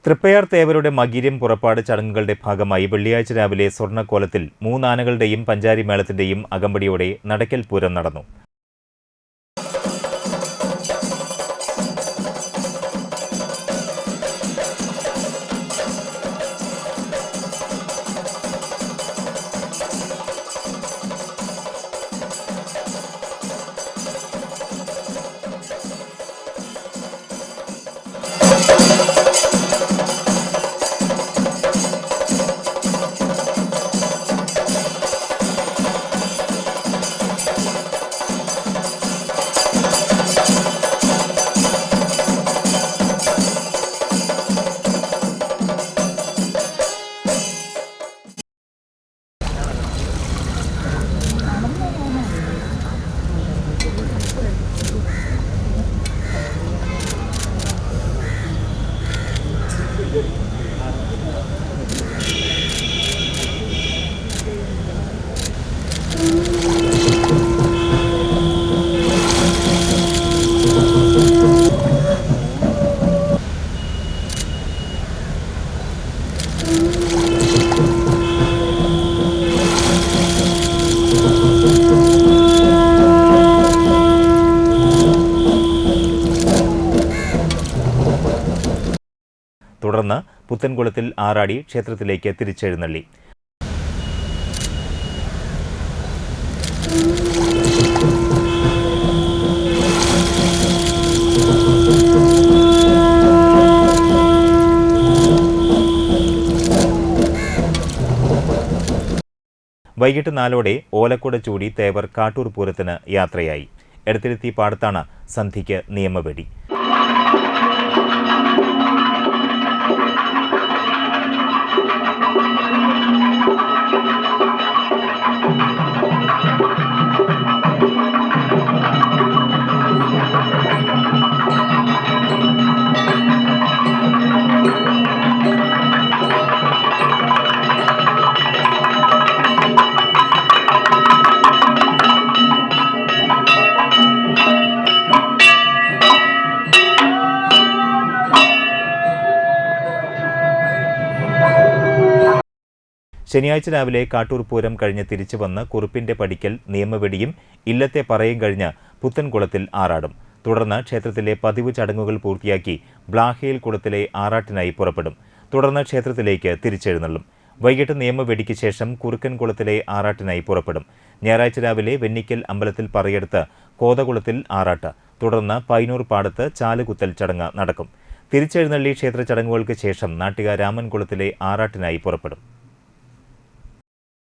തൃപ്പയാർ തേവരുടെ മകീര്യം പുറപ്പാട് ചടങ്ങുകളുടെ ഭാഗമായി വെള്ളിയാഴ്ച രാവിലെ സ്വർണ്ണക്കോലത്തിൽ 3 ആനകളുടെയും പഞ്ചാരി മേളത്തിന്റെയും അകമ്പടിയോടെ നടക്കൽ പൂരം നടന്നു. തുടർന്ന് പുത്തൻകുളത്തിൽ ആറാടി ക്ഷേത്രത്തിലേക്ക് തിരിച്ചെഴുന്നള്ളി. വൈകിട്ട് 4 ഓലക്കുട ചൂടി തേവർ കാട്ടൂർ പൂരത്തിന് യാത്രയായി. എടത്തിരുത്തി പാടത്താണ് സന്ധ്യയ്ക്ക് നിയമവെടി. ശനിയാഴ്ച രാവിലെ കാട്ടൂർ പൂരം കഴിഞ്ഞ് തിരിച്ചു വന്ന് കുറുപ്പിന്റെ പടിക്കൽ നിയമവെടിയും ഇല്ലത്തെ പറയും കഴിഞ്ഞ് പുത്തൻകുളത്തിൽ ആറാടും. തുടർന്ന് ക്ഷേത്രത്തിലെ പതിവ് ചടങ്ങുകൾ പൂർത്തിയാക്കി ബ്ലാഹയിൽ കുളത്തിലെ ആറാട്ടിനായി പുറപ്പെടും. തുടർന്ന് ക്ഷേത്രത്തിലേക്ക് തിരിച്ചെഴുന്നള്ളും. വൈകിട്ട് നിയമവെടിക്ക് ശേഷം കുറുക്കൻകുളത്തിലെ ആറാട്ടിനായി പുറപ്പെടും. ഞായറാഴ്ച രാവിലെ വെന്നിക്കൽ അമ്പലത്തിൽ പറയെടുത്ത് കോതകുളത്തിൽ ആറാട്ട്. തുടർന്ന് പൈനൂർ പാടത്ത് ചാലുകുത്തൽ ചടങ്ങ് നടക്കും. തിരിച്ചെഴുന്നള്ളി ക്ഷേത്ര ചടങ്ങുകൾക്ക് ശേഷം നാട്ടിക രാമൻകുളത്തിലെ ആറാട്ടിനായി പുറപ്പെടും.